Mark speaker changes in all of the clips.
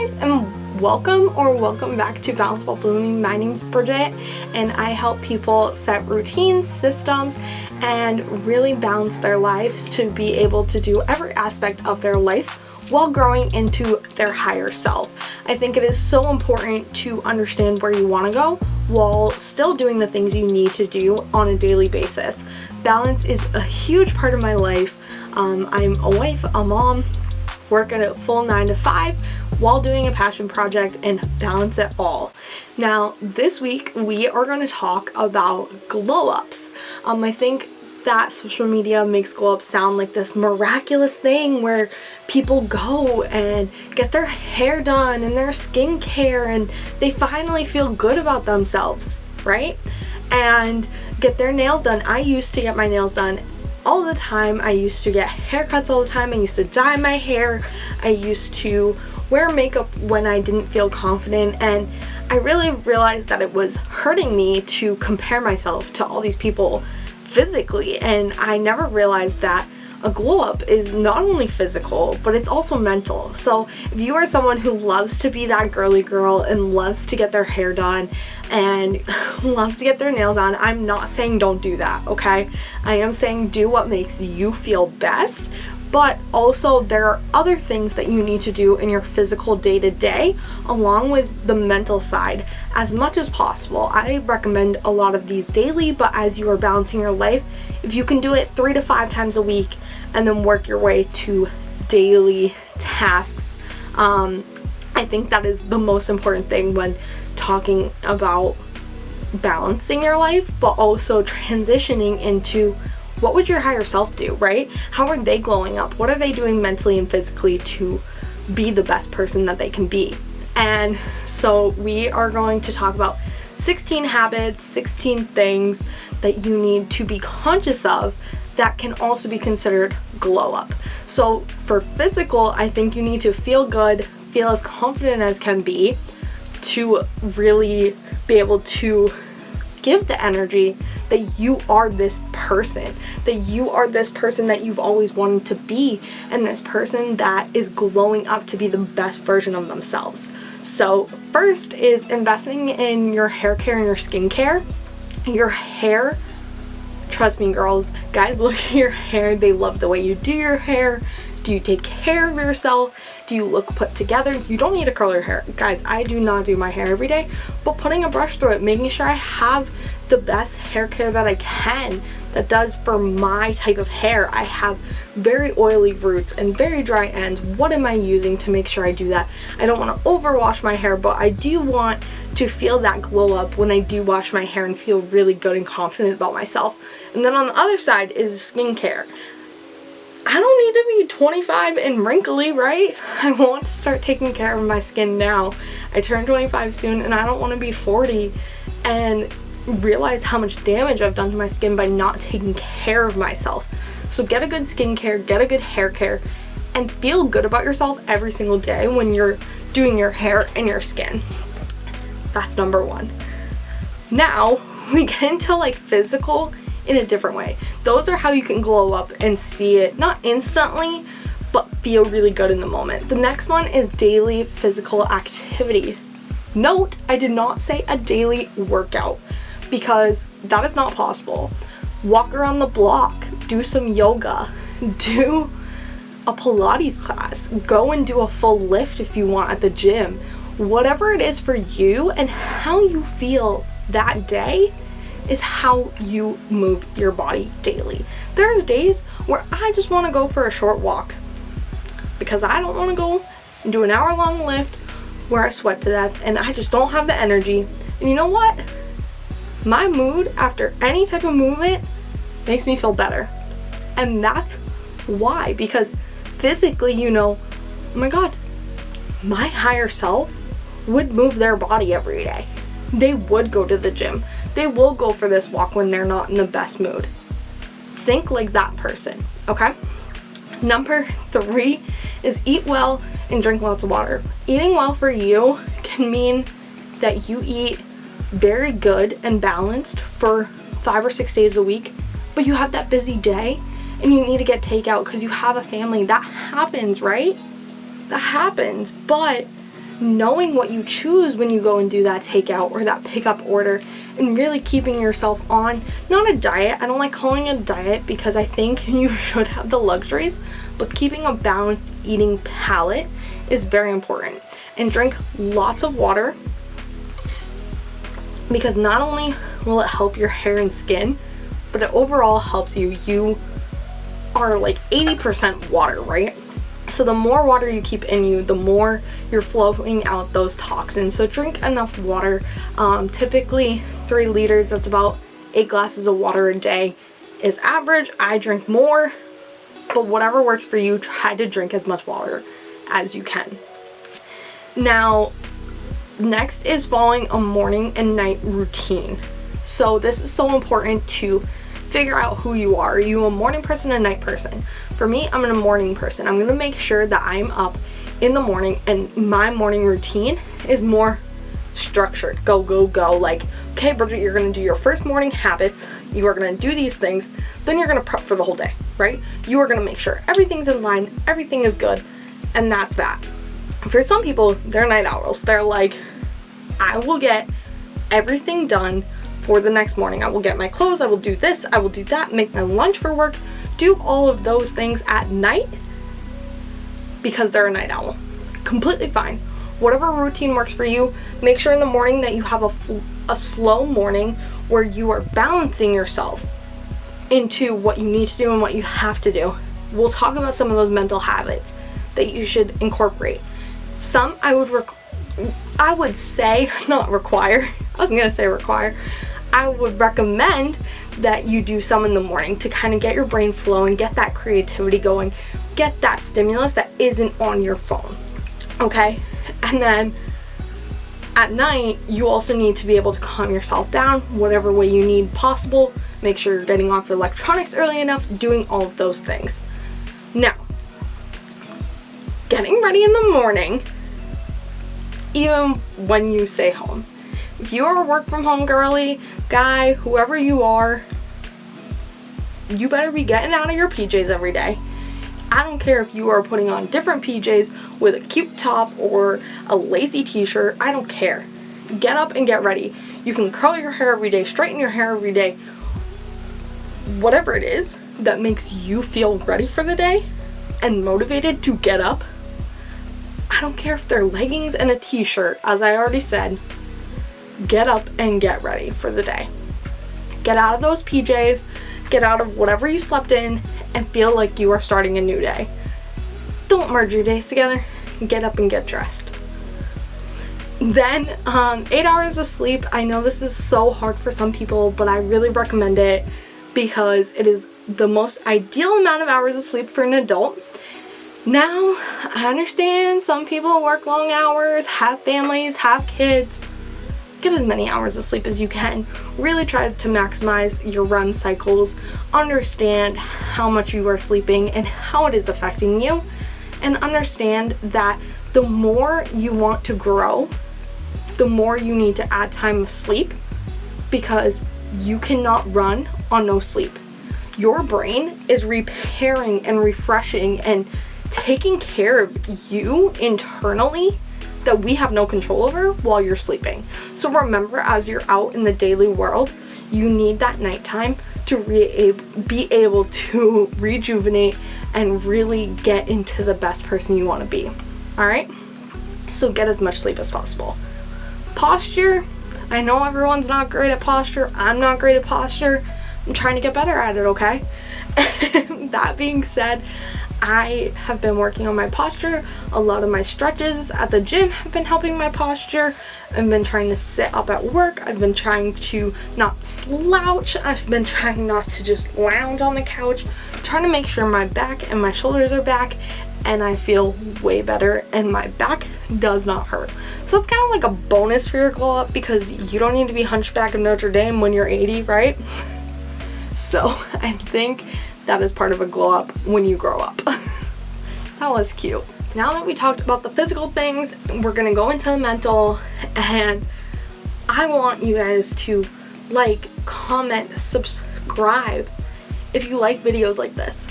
Speaker 1: guys, and welcome back to Balance While Blooming. My name's Bridget, and I help people set routines, systems, and really balance their lives to be able to do every aspect of their life while growing into their higher self. I think it is so important to understand where you want to go while still doing the things you need to do on a daily basis. Balance is a huge part of my life. I'm a wife, a mom, work at a full 9 to 5 while doing a passion project and balance it all. Now, this week we are going to talk about glow ups. I think that social media makes glow ups sound like this miraculous thing where people go and get their hair done and their skincare and they finally feel good about themselves, right? And get their nails done. I used to get my nails done all the time. I used to get haircuts all the time. I used to dye my hair. I used to wear makeup when I didn't feel confident, and I really realized that it was hurting me to compare myself to all these people physically, and I never realized that a glow up is not only physical, but it's also mental. So if you are someone who loves to be that girly girl and loves to get their hair done and loves to get their nails on, I'm not saying don't do that, okay? I am saying do what makes you feel best, but also there are other things that you need to do in your physical day-to-day along with the mental side as much as possible. I recommend a lot of these daily, but as you are balancing your life, if you can do it 3 to 5 times a week and then work your way to daily tasks, I think that is the most important thing when talking about balancing your life, but also transitioning into what would your higher self do, right? How are they glowing up? What are they doing mentally and physically to be the best person that they can be? And so we are going to talk about 16 habits, 16 things that you need to be conscious of that can also be considered glow up. So for physical, I think you need to feel good, feel as confident as can be to really be able to give the energy that you are this person, that you've always wanted to be, and this person that is glowing up to be the best version of themselves. So first is investing in your hair care and your skincare. Your hair, trust me girls, guys look at your hair, they love the way you do your hair. Do you take care of yourself? Do you look put together? You don't need to curl your hair. Guys, I do not do my hair every day, but putting a brush through it, making sure I have the best hair care that I can that does for my type of hair. I have very oily roots and very dry ends. What am I using to make sure I do that? I don't want to overwash my hair, but I do want to feel that glow up when I do wash my hair and feel really good and confident about myself. And then on the other side is skincare. I don't need to be 25 and wrinkly, right? I want to start taking care of my skin now. I turn 25 soon and I don't want to be 40 and realize how much damage I've done to my skin by not taking care of myself. So get a good skincare, get a good hair care, and feel good about yourself every single day when you're doing your hair and your skin. That's number one. Now we get into like physical in a different way. Those are how you can glow up and see it, not instantly, but feel really good in the moment. The next one is daily physical activity. Note, I did not say a daily workout because that is not possible. Walk around the block, do some yoga, do a Pilates class, go and do a full lift if you want at the gym. Whatever it is for you and how you feel that day is how you move your body daily. There's days where I just want to go for a short walk because I don't want to go and do an hour-long lift where I sweat to death and I just don't have the energy. And you know what? My mood after any type of movement makes me feel better. And that's why, because physically, you know, oh my God, my higher self would move their body every day. They would go to the gym. They will go for this walk when they're not in the best mood. Think like that person, okay? Number 3 is eat well and drink lots of water. Eating well for you can mean that you eat very good and balanced for 5 or 6 days a week, but you have that busy day and you need to get takeout because you have a family. That happens, right? That happens, but knowing what you choose when you go and do that takeout or that pickup order, and really keeping yourself on, not a diet. I don't like calling it a diet because I think you should have the luxuries, but keeping a balanced eating palate is very important. And drink lots of water, because not only will it help your hair and skin, but it overall helps you. You are like 80% water, right? So the more water you keep in you, the more you're flowing out those toxins. So drink enough water. Typically 3 liters, that's about 8 glasses of water a day is average. I drink more, but whatever works for you, try to drink as much water as you can. Now, next is following a morning and night routine. So this is so important to figure out who you are. Are you a morning person or a night person? For me, I'm a morning person. I'm gonna make sure that I'm up in the morning, and my morning routine is more structured. Go, go, go. Like, okay, Bridget, you're gonna do your first morning habits. You are gonna do these things. Then you're gonna prep for the whole day, right? You are gonna make sure everything's in line, everything is good, and that's that. For some people, they're night owls. They're like, I will get everything done for the next morning. I will get my clothes, I will do this, I will do that, make my lunch for work, do all of those things at night because they're a night owl. Completely fine. Whatever routine works for you, make sure in the morning that you have a slow morning where you are balancing yourself into what you need to do and what you have to do. We'll talk about some of those mental habits that you should incorporate. Some I would say, not require, I was gonna say require, I would recommend that you do some in the morning to kind of get your brain flowing, get that creativity going, get that stimulus that isn't on your phone, okay? And then at night, you also need to be able to calm yourself down whatever way you need possible. Make sure you're getting off your electronics early enough, doing all of those things. Now, getting ready in the morning, even when you stay home. If you are a work from home girly, guy, whoever you are, you better be getting out of your PJs every day. I don't care if you are putting on different PJs with a cute top or a lacy t-shirt. I don't care. Get up and get ready. You can curl your hair every day, straighten your hair every day. Whatever it is that makes you feel ready for the day and motivated to get up. I don't care if they're leggings and a t-shirt, as I already said. Get up and get ready for the day. Get out of those PJs, get out of whatever you slept in, and feel like you are starting a new day. Don't merge your days together. Get up and get dressed. Then 8 hours of sleep. I know this is so hard for some people, but I really recommend it because it is the most ideal amount of hours of sleep for an adult. Now, I understand some people work long hours, have families, have kids. Get as many hours of sleep as you can. Really try to maximize your REM cycles. Understand how much you are sleeping and how it is affecting you. And understand that the more you want to grow, the more you need to add time of sleep, because you cannot run on no sleep. Your brain is repairing and refreshing and taking care of you internally that we have no control over while you're sleeping. So remember, as you're out in the daily world, you need that nighttime to be able to rejuvenate and really get into the best person you want to be. All right? So get as much sleep as possible. Posture, I know everyone's not great at posture. I'm not great at posture. I'm trying to get better at it, okay? That being said, I have been working on my posture. A lot of my stretches at the gym have been helping my posture. I've been trying to sit up at work. I've been trying to not slouch. I've been trying not to just lounge on the couch. Trying to make sure my back and my shoulders are back, and I feel way better and my back does not hurt. So it's kind of like a bonus for your glow up, because you don't need to be Hunchback of Notre Dame when you're 80, right? So I think that is part of a glow up when you grow up. That was cute. Now that we talked about the physical things, we're gonna go into the mental, and I want you guys to like, comment, subscribe if you like videos like this.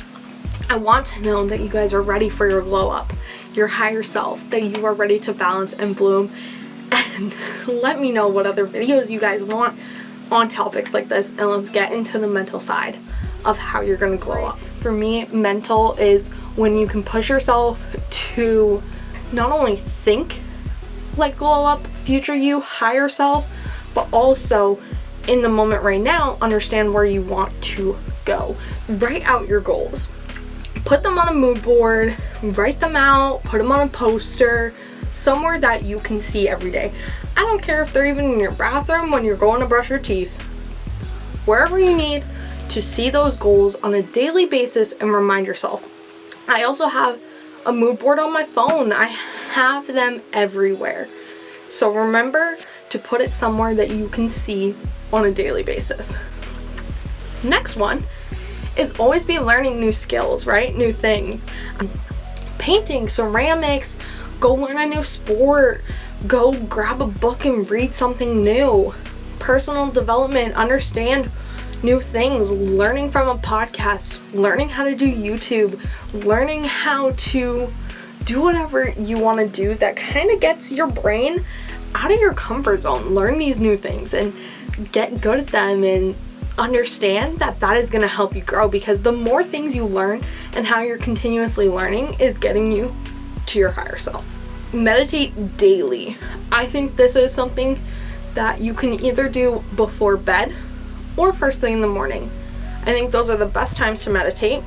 Speaker 1: I want to know that you guys are ready for your glow up, your higher self, that you are ready to balance and bloom. And let me know what other videos you guys want on topics like this, and let's get into the mental side of how you're going to glow up. For me, mental is when you can push yourself to not only think like glow up, future you, higher self, but also in the moment right now, understand where you want to go. Write out your goals. Put them on a mood board, write them out, put them on a poster, somewhere that you can see every day. I don't care if they're even in your bathroom when you're going to brush your teeth. Wherever you need to see those goals on a daily basis and remind yourself. I also have a mood board on my phone. I have them everywhere. So remember to put it somewhere that you can see on a daily basis. Next one is always be learning new skills, right? New things. Painting, ceramics, go learn a new sport, go grab a book and read something new. Personal development, understand new things, learning from a podcast, learning how to do YouTube, learning how to do whatever you want to do that kind of gets your brain out of your comfort zone. Learn these new things and get good at them, and understand that that is going to help you grow, because the more things you learn and how you're continuously learning is getting you to your higher self. Meditate daily. I think this is something that you can either do before bed or first thing in the morning. I think those are the best times to meditate,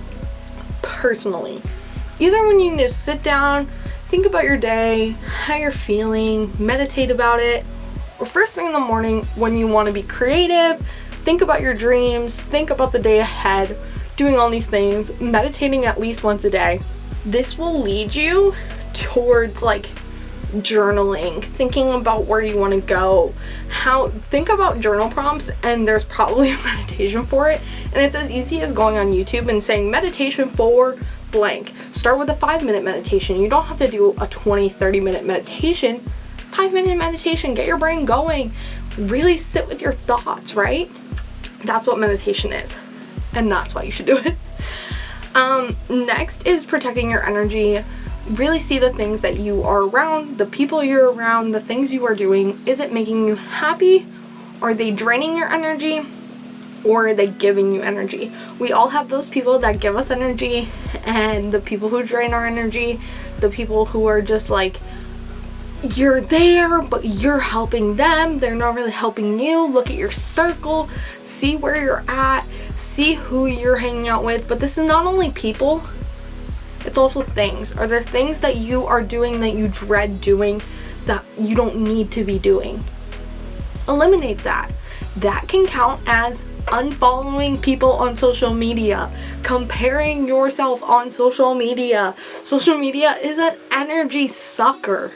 Speaker 1: personally. Either when you just sit down, think about your day, how you're feeling, meditate about it, or first thing in the morning when you want to be creative, think about your dreams, think about the day ahead, doing all these things, meditating at least once a day. This will lead you towards like journaling, thinking about where you want to go, think about journal prompts, and there's probably a meditation for it, and it's as easy as going on YouTube and saying meditation for blank. Start with a 5-minute meditation. You don't have to do a 20-30 minute meditation. 5-minute meditation, get your brain going, really sit with your thoughts, right? That's what meditation is, and that's why you should do it. Next is protecting your energy. Really see the things that you are around, the people you're around, the things you are doing. Is it making you happy? Are they draining your energy? Or are they giving you energy? We all have those people that give us energy, and the people who drain our energy, the people who are just like, you're there, but you're helping them. They're not really helping you. Look at your circle, see where you're at, see who you're hanging out with. But this is not only people, it's also things. Are there things that you are doing that you dread doing that you don't need to be doing? Eliminate that. That can count as unfollowing people on social media, comparing yourself on social media. Social media is an energy sucker,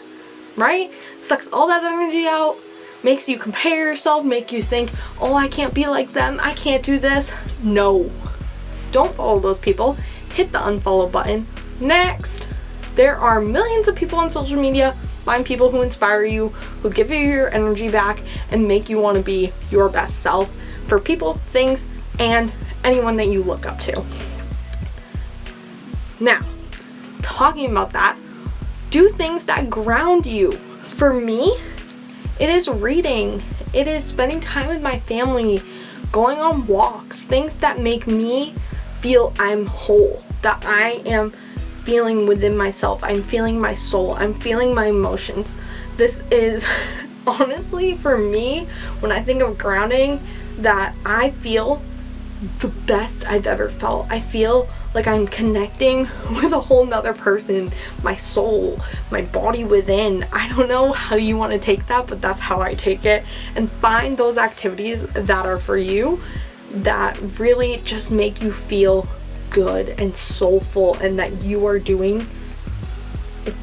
Speaker 1: right? Sucks all that energy out, makes you compare yourself, make you think, oh, I can't be like them, I can't do this. No, don't follow those people. Hit the unfollow button. Next, there are millions of people on social media. Find people who inspire you, who give you your energy back and make you want to be your best self for people, things, and anyone that you look up to. Now, talking about that, do things that ground you. For me, it is reading. It is spending time with my family, going on walks, things that make me feel I'm whole, that I am feeling within myself. I'm feeling my soul. I'm feeling my emotions. This is honestly, for me, when I think of grounding, that I feel the best I've ever felt. I feel like I'm connecting with a whole nother person, my soul, my body within. I don't know how you want to take that, but that's how I take it. And find those activities that are for you, that really just make you feel good and soulful, and that you are doing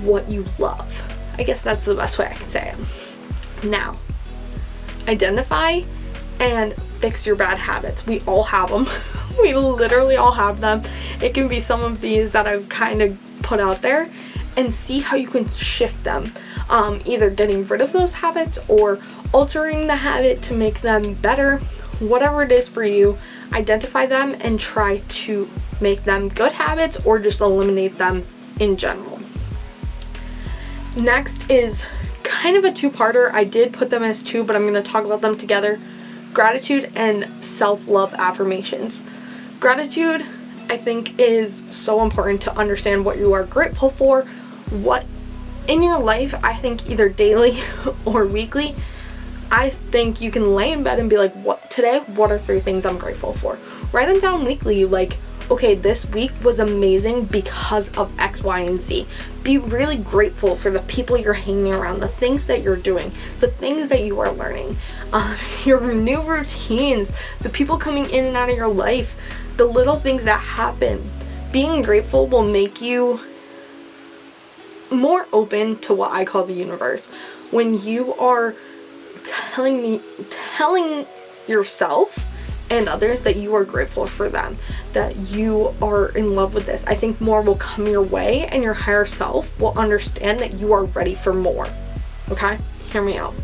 Speaker 1: what you love. I guess that's the best way I can say it. Now, identify and fix your bad habits. We all have them. We literally all have them. It can be some of these that I've kind of put out there, and see how you can shift them. Either getting rid of those habits or altering the habit to make them better. Whatever it is for you, identify them and try to make them good habits or just eliminate them in general. Next is kind of a two-parter. I did put them as two, but I'm going to talk about them together. Gratitude and self-love affirmations. Gratitude, I think, is so important to understand what you are grateful for, what in your life. I think either daily or weekly, I think you can lay in bed and be like, what are 3 things I'm grateful for? Write them down weekly, like, okay, this week was amazing because of X, Y, and Z. Be really grateful for the people you're hanging around, the things that you're doing, the things that you are learning, your new routines, the people coming in and out of your life, the little things that happen. Being grateful will make you more open to what I call the universe. When you are telling yourself and others that you are grateful for them, that you are in love with this, I think more will come your way and your higher self will understand that you are ready for more. Okay? Hear me out.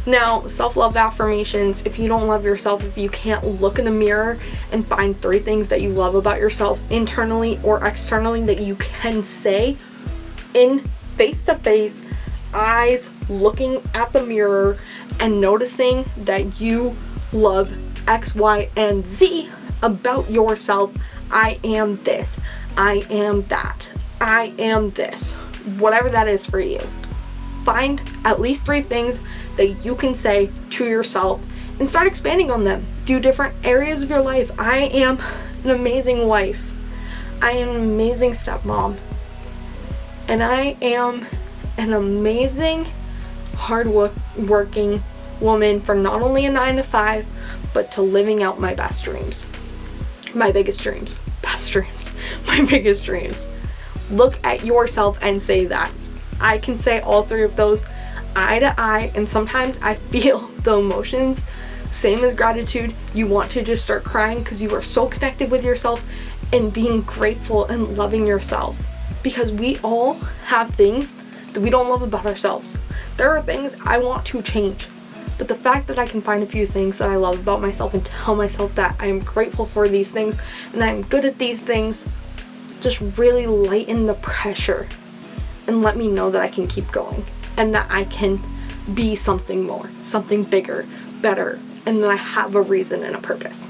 Speaker 1: Now, self-love affirmations, if you don't love yourself, if you can't look in the mirror and find 3 things that you love about yourself internally or externally that you can say in face-to-face, eyes looking at the mirror and noticing that you love X, Y, and Z about yourself. I am this. I am that. I am this. Whatever that is for you. Find at least 3 things that you can say to yourself and start expanding on them. Do different areas of your life. I am an amazing wife. I am an amazing stepmom. And I am an amazing, hard-working woman for not only a 9-to-5, but to living out my best dreams. My biggest dreams. Best dreams. My biggest dreams. Look at yourself and say that. I can say all 3 of those eye to eye, and sometimes I feel the emotions. Same as gratitude. You want to just start crying because you are so connected with yourself and being grateful and loving yourself. Because we all have things that we don't love about ourselves. There are things I want to change. But the fact that I can find a few things that I love about myself and tell myself that I am grateful for these things and I'm good at these things just really lighten the pressure and let me know that I can keep going and that I can be something more, something bigger, better, and that I have a reason and a purpose.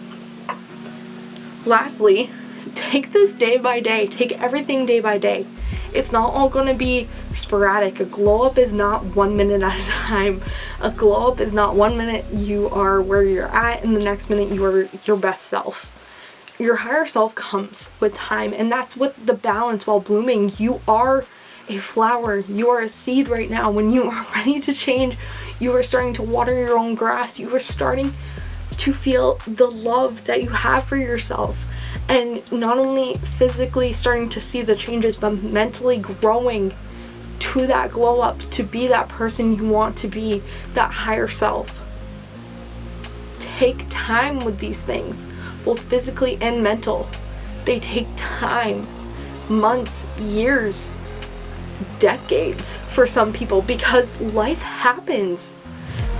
Speaker 1: Lastly, take this day by day. Take everything day by day. It's not all going to be sporadic. A glow up is not 1 minute at a time. A glow up is not 1 minute you are where you're at and the next minute you are your best self. Your higher self comes with time, and that's what the balance while blooming. You are a flower. You are a seed right now. When you are ready to change, you are starting to water your own grass. You are starting to feel the love that you have for yourself. And not only physically starting to see the changes, but mentally growing to that glow up, to be that person you want to be, that higher self. Take time with these things, both physically and mental. They take time, months, years, decades for some people, because life happens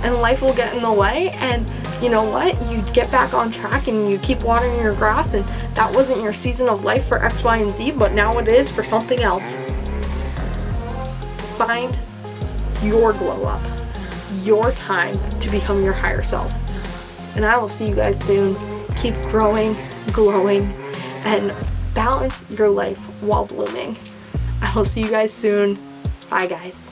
Speaker 1: and life will get in the way, and you know what? You get back on track and you keep watering your grass, and that wasn't your season of life for X, Y, and Z, but now it is for something else. Find your glow up, your time to become your higher self. And I will see you guys soon. Keep growing, glowing, and balance your life while blooming. I will see you guys soon. Bye, guys.